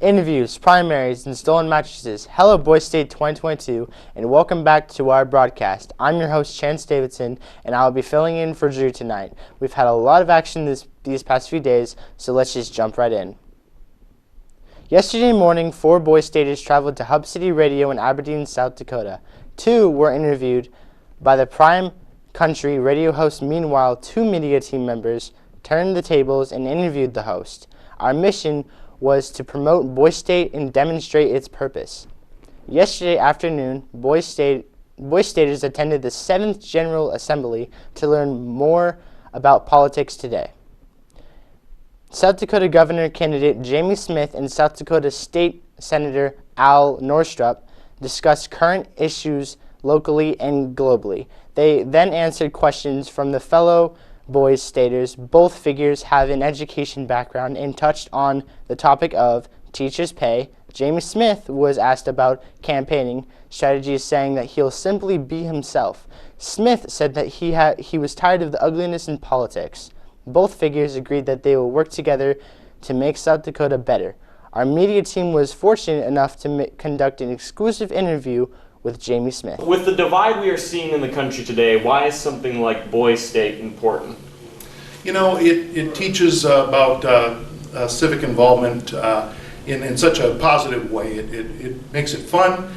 interviews, primaries, and stolen mattresses. Hello, Boys State 2022, and welcome back to our broadcast. I'm your host, Chance Davidson, and I'll be filling in for Drew tonight. We've had a lot of action these past few days, so let's just jump right in. Yesterday morning, 4 Boys Staters traveled to Hub City Radio in Aberdeen, South Dakota. 2 were interviewed by the Prime Country radio host. Meanwhile, 2 media team members turned the tables and interviewed the host. Our mission was to promote Boys State and demonstrate its purpose. Yesterday afternoon, Boys Staters attended the 7th General Assembly to learn more about politics today. South Dakota Governor candidate Jamie Smith and South Dakota State Senator Al Norstrup discussed current issues locally and globally. They then answered questions from the fellow Boys Staters. Both figures have an education background and touched on the topic of teachers' pay. Jamie Smith was asked about campaigning strategies, saying that he'll simply be himself. Smith said that he was tired of the ugliness in politics. Both figures agreed that they will work together to make South Dakota better. Our media team was fortunate enough to conduct an exclusive interview with Jamie Smith. With the divide we are seeing in the country today, why is something like Boys State important? You know, it teaches about civic involvement in such a positive way. It makes it fun.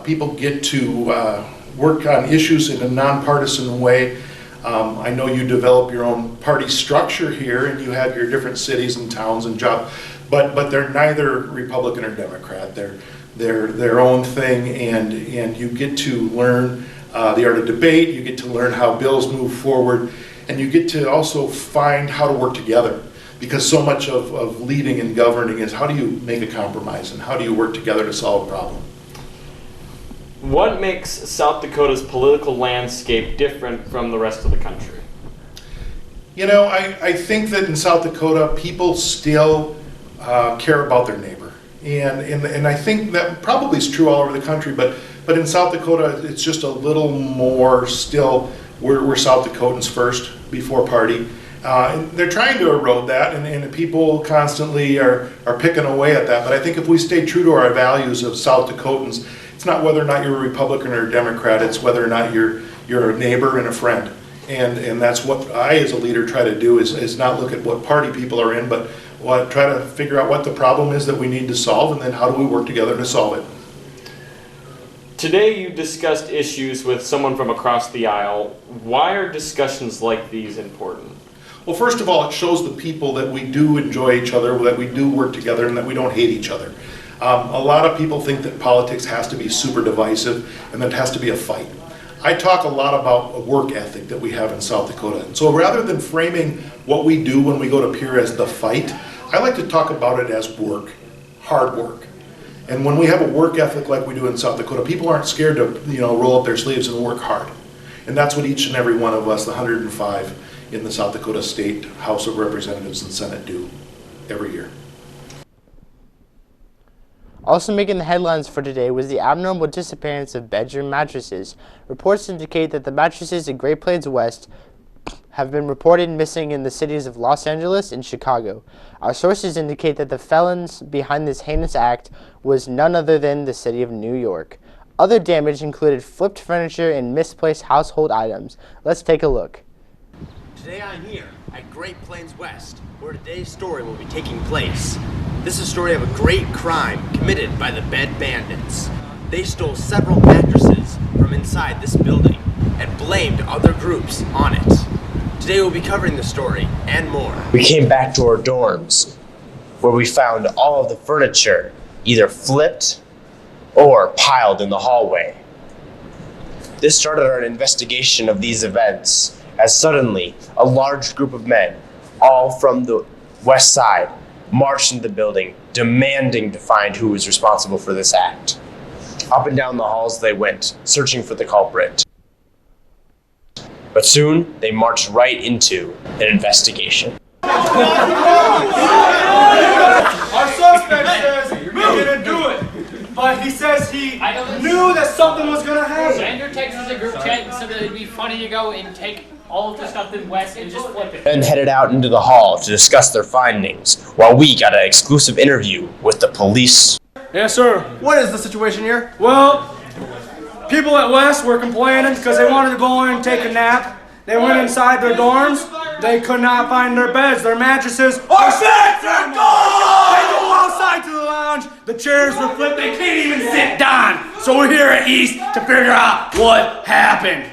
People get to work on issues in a nonpartisan way. I know you develop your own party structure here, and you have your different cities and towns and jobs, but they're neither Republican or Democrat. They're their own thing, and you get to learn the art of debate. You get to learn how bills move forward, and you get to also find how to work together, because so much of leading and governing is how do you make a compromise and how do you work together to solve a problem. What makes South Dakota's political landscape different from the rest of the country? You know, I think that in South Dakota, people still care about their neighbor. And I think that probably is true all over the country, but in South Dakota, it's just a little more still, we're South Dakotans first, before party. And they're trying to erode that, and people constantly are picking away at that. But I think if we stay true to our values of South Dakotans, it's not whether or not you're a Republican or a Democrat, it's whether or not you're a neighbor and a friend. And that's what I, as a leader, try to do, is not look at what party people are in, but try to figure out what the problem is that we need to solve, and then how do we work together to solve it. Today you discussed issues with someone from across the aisle. Why are discussions like these important? Well, first of all, it shows the people that we do enjoy each other, that we do work together, and that we don't hate each other. A lot of people think that politics has to be super divisive and that it has to be a fight. I talk a lot about a work ethic that we have in South Dakota. And so rather than framing what we do when we go to peer as the fight, I like to talk about it as work, hard work. And when we have a work ethic like we do in South Dakota, people aren't scared to roll up their sleeves and work hard. And that's what each and every one of us, the 105 in the South Dakota State House of Representatives and Senate, do every year. Also making the headlines for today was the abnormal disappearance of bedroom mattresses. Reports indicate that the mattresses in Great Plains West have been reported missing in the cities of Los Angeles and Chicago. Our sources indicate that the felons behind this heinous act was none other than the city of New York. Other damage included flipped furniture and misplaced household items. Let's take a look. Today I'm here at Great Plains West, where today's story will be taking place. This is a story of a great crime committed by the Bed Bandits. They stole several mattresses from inside this building and blamed other groups on it. Today we'll be covering the story and more. We came back to our dorms, where we found all of the furniture either flipped or piled in the hallway. This started our investigation of these events, as suddenly a large group of men, all from the west side, marched into the building, demanding to find who was responsible for this act. Up and down the halls they went, searching for the culprit. But soon, they marched right into an investigation. Our suspect says we didn't do it, but he said says he knew that something was gonna happen. Xander texted the group chat and said that it'd be funny to go and take all of the stuff in West and just flip it. Then headed out into the hall to discuss their findings, while we got an exclusive interview with the police. Yes, sir. What is the situation here? Well, people at West were complaining because they wanted to go in and take a nap. They went inside their dorms. They could not find their beds, their mattresses. Our beds are gone! They go outside to the lounge. The chairs were flipped. They can't even sit down. So we're here at East to figure out what happened.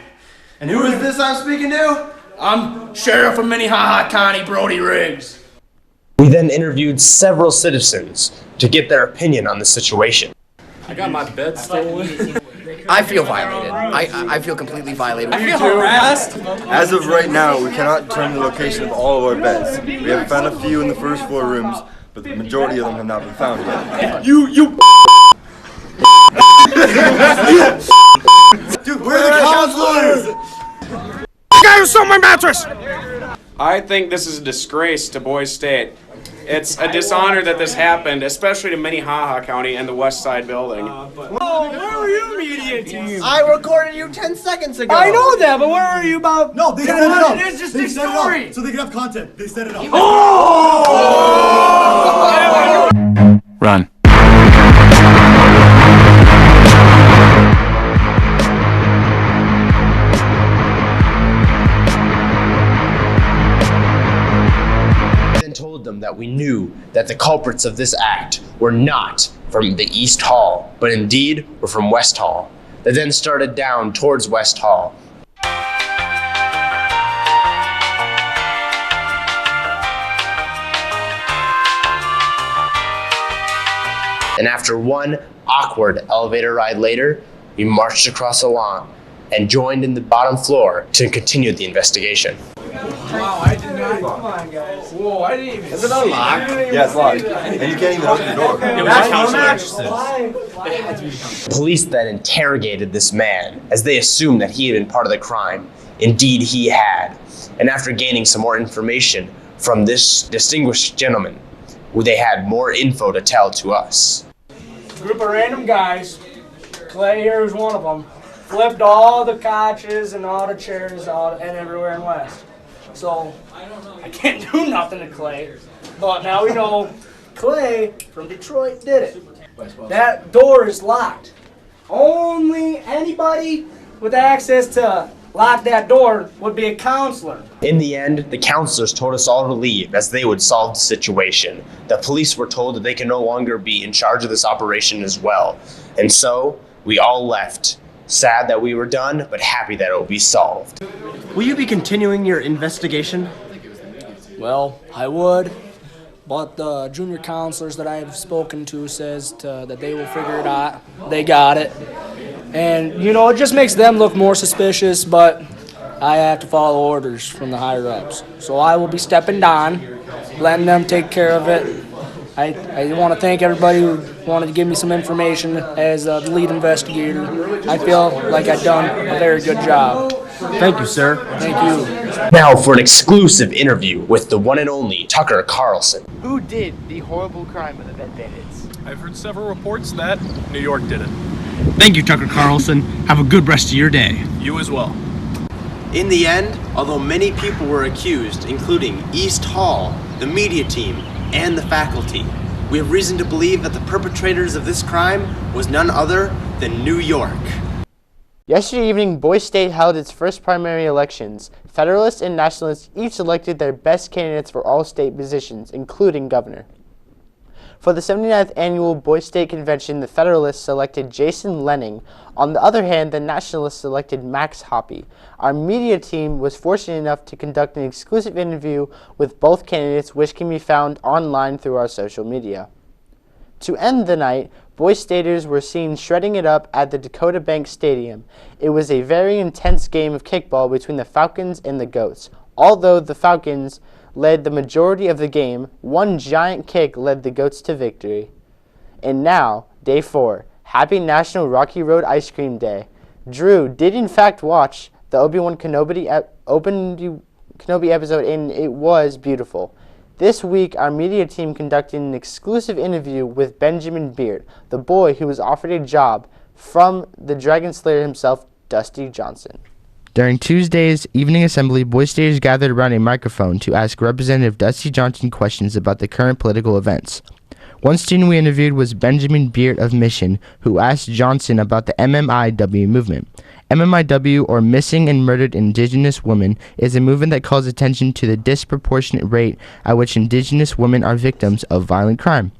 And who is this I'm speaking to? I'm Sheriff of Minnehaha County, Brody Riggs. We then interviewed several citizens to get their opinion on the situation. I got my bed stolen. I feel violated. I feel completely violated. I feel harassed. As of right now, we cannot determine the location of all of our beds. We have found a few in the first floor rooms, but the majority of them have not been found yet. You Dude, where are the counselors? guy who stole my mattress! I think this is a disgrace to Boys State. It's a dishonor that this happened, especially to Minnehaha County and the West Side building. Oh, where were you, media team? I recorded you 10 seconds ago. I know that, but where were you about? No, they set it up. It's just They a set it story. up so they can have content. They set it up. Run. Then told them that we knew that the culprits of this act were not from the East Hall, but indeed were from West Hall. They then started down towards West Hall. And after one awkward elevator ride later, we marched across the lawn and joined in the bottom floor to continue the investigation. Wow, I did not. Come on, guys. Whoa, I didn't even. Is it unlocked? Yeah, it's locked. And you can't even open the door. Police then interrogated this man as they assumed that he had been part of the crime. Indeed, he had. And after gaining some more information from this distinguished gentleman, they had more info to tell to us. Group of random guys. Clay here was one of them. Flipped all the couches and all the chairs out and everywhere in West. So I can't do nothing to Clay, but now we know Clay from Detroit did it. That door is locked. Only anybody with access to lock that door would be a counselor. In the end, the counselors told us all to leave as they would solve the situation. The police were told that they can no longer be in charge of this operation as well. And so, we all left. Sad that we were done, but happy that it will be solved. Will you be continuing your investigation? Well, I would, but the junior counselors that I've spoken to says that they will figure it out. They got it. And, you know, it just makes them look more suspicious, but I have to follow orders from the higher-ups. So I will be stepping down, letting them take care of it. I want to thank everybody who wanted to give me some information as the lead investigator. I feel like I've done a very good job. Thank you, sir. Thank you. Now for an exclusive interview with the one and only Tucker Carlson. Who did the horrible crime of the Bed Bandits? I've heard several reports that New York did it. Thank you, Tucker Carlson. Have a good rest of your day. You as well. In the end, although many people were accused, including East Hall, the media team, and the faculty, we have reason to believe that the perpetrators of this crime was none other than New York. Yesterday evening, Boys State held its first primary elections. Federalists and Nationalists each selected their best candidates for all state positions, including governor. For the 79th Annual Boys State Convention, the Federalists selected Jason Lenning. On the other hand, the Nationalists selected Max Hoppy. Our media team was fortunate enough to conduct an exclusive interview with both candidates, which can be found online through our social media. To end the night, Boys Staters were seen shredding it up at the Dakota Bank Stadium. It was a very intense game of kickball between the Falcons and the Goats. Although the Falcons led the majority of the game, one giant kick led the Goats to victory. And now, Day 4, Happy National Rocky Road Ice Cream Day. Drew did in fact watch the Obi-Wan Kenobi episode, and it was beautiful. This week, our media team conducted an exclusive interview with Benjamin Beardt, the boy who was offered a job from the Dragon Slayer himself, Dusty Johnson. During Tuesday's evening assembly, Boys Staters gathered around a microphone to ask Representative Dusty Johnson questions about the current political events. One student we interviewed was Benjamin Beardt of Mission, who asked Johnson about the MMIW movement. MMIW, or Missing and Murdered Indigenous Women, is a movement that calls attention to the disproportionate rate at which Indigenous women are victims of violent crime.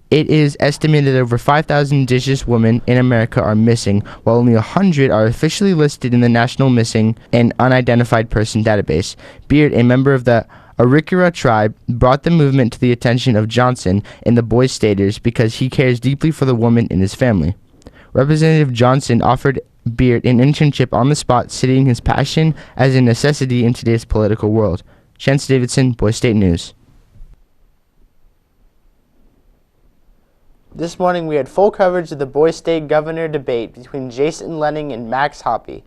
It is estimated that over 5,000 Indigenous women in America are missing, while only 100 are officially listed in the National Missing and Unidentified Person database. Beardt, a member of the Arikara tribe, brought the movement to the attention of Johnson and the Boys Staters because he cares deeply for the woman in his family. Representative Johnson offered Beardt an internship on the spot, citing his passion as a necessity in today's political world. Chance Davidson, Boys State News. This morning we had full coverage of the Boys State governor debate between Jason Lenning and Max Hoppe.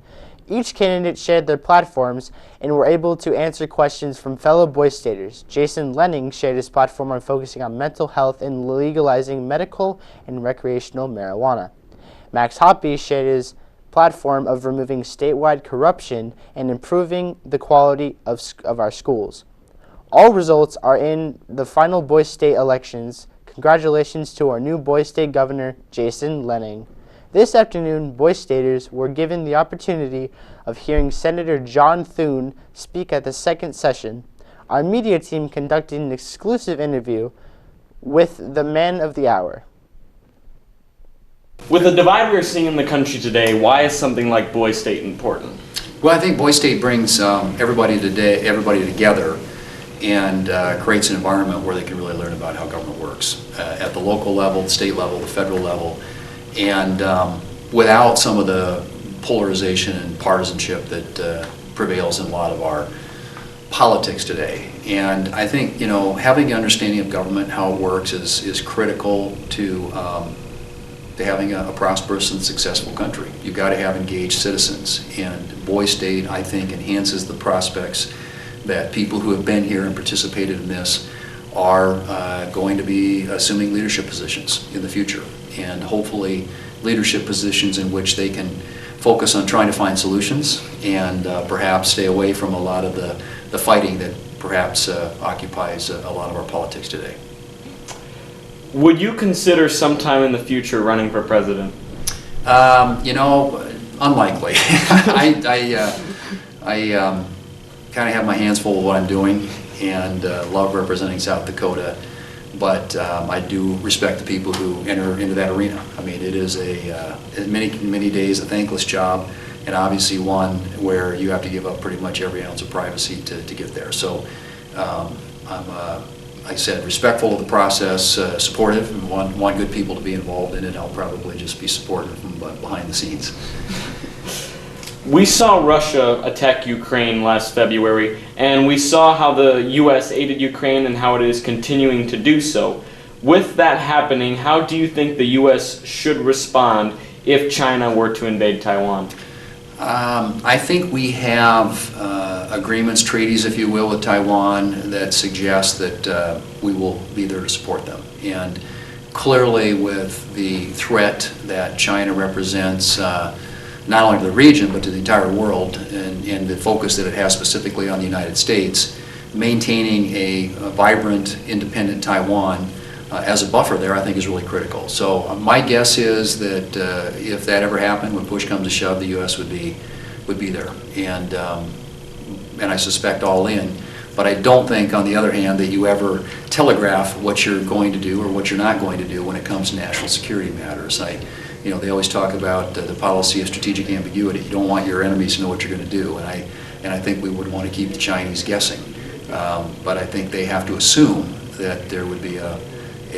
Each candidate shared their platforms and were able to answer questions from fellow Boys Staters. Jason Lenning shared his platform on focusing on mental health and legalizing medical and recreational marijuana. Max Hoppe shared his platform of removing statewide corruption and improving the quality of our schools. All results are in the final Boys State elections. Congratulations to our new Boys State Governor, Jason Lenning. This afternoon, Boys Staters were given the opportunity of hearing Senator John Thune speak at the second session. Our media team conducted an exclusive interview with the man of the hour. With the divide we're seeing in the country today, why is something like Boys State important? Well, I think Boys State brings everybody together and creates an environment where they can really learn about how government works at the local level, the state level, the federal level, and without some of the polarization and partisanship that prevails in a lot of our politics today. And I think, having an understanding of government, how it works, is critical to having a prosperous and successful country. You've got to have engaged citizens, and Boys State, I think, enhances the prospects that people who have been here and participated in this are going to be assuming leadership positions in the future, and hopefully leadership positions in which they can focus on trying to find solutions and perhaps stay away from a lot of the fighting that perhaps occupies a lot of our politics today. Would you consider sometime in the future running for president? Unlikely. I kind of have my hands full of what I'm doing and love representing South Dakota, but I do respect the people who enter into that arena. I mean, it is many days a thankless job, and obviously one where you have to give up pretty much every ounce of privacy to get there. So I'm, like I said, respectful of the process, supportive, and want good people to be involved in it. I'll probably just be supportive from behind the scenes. We saw Russia attack Ukraine last February, and we saw how the U.S. aided Ukraine and how it is continuing to do so. With that happening, how do you think the U.S. should respond if China were to invade Taiwan? I think we have agreements, treaties, if you will, with Taiwan that suggest that we will be there to support them. And clearly, with the threat that China represents, not only to the region but to the entire world, and the focus that it has specifically on the United States, maintaining a vibrant, independent Taiwan as a buffer there, I think, is really critical. So my guess is that if that ever happened, when push comes to shove, the U.S. would be there, and I suspect all in. But I don't think, on the other hand, that you ever telegraph what you're going to do or what you're not going to do when it comes to national security matters. They always talk about the policy of strategic ambiguity. You don't want your enemies to know what you're going to do, and I think we would want to keep the Chinese guessing. But I think they have to assume that there would be a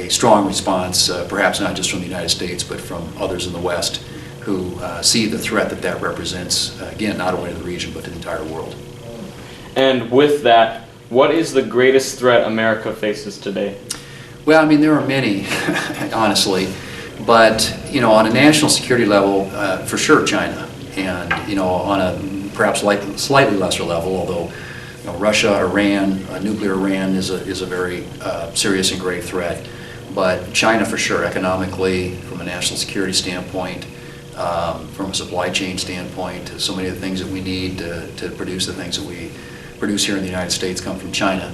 strong response, perhaps not just from the United States, but from others in the West who see the threat that represents, again, not only to the region, but to the entire world. And with that, what is the greatest threat America faces today? Well, I mean, there are many, honestly, but, on a national security level, for sure China, and, on a perhaps slightly lesser level, although Russia, Iran, nuclear Iran is a very serious and grave threat. But China for sure, economically, from a national security standpoint, from a supply chain standpoint, so many of the things that we need to produce the things that we produce here in the United States come from China.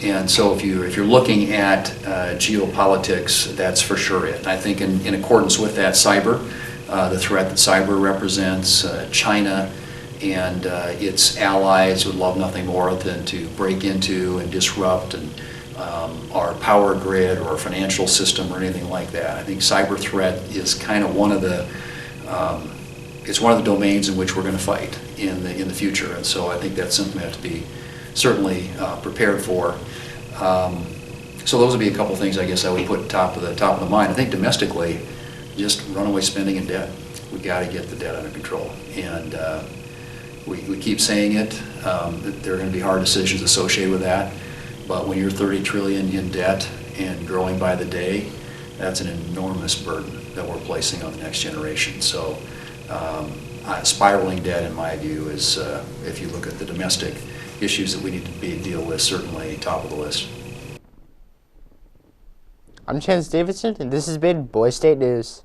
And so if you're looking at geopolitics, that's for sure it. I think in accordance with that, cyber, the threat that cyber represents, China and its allies would love nothing more than to break into and disrupt and our power grid or our financial system or anything like that. I think cyber threat is kind of one of the it's one of the domains in which we're going to fight in the future, and so I think that's something we have to be certainly prepared for. So those would be a couple things I guess I would put top of the mind. I think domestically, just runaway spending and debt. We got to get the debt under control, and we keep saying it. That there are going to be hard decisions associated with that. But when you're 30 trillion in debt and growing by the day, that's an enormous burden that we're placing on the next generation. So spiraling debt, in my view, is, if you look at the domestic issues that we need to deal with, certainly top of the list. I'm Chance Davidson, and this has been Boys State News.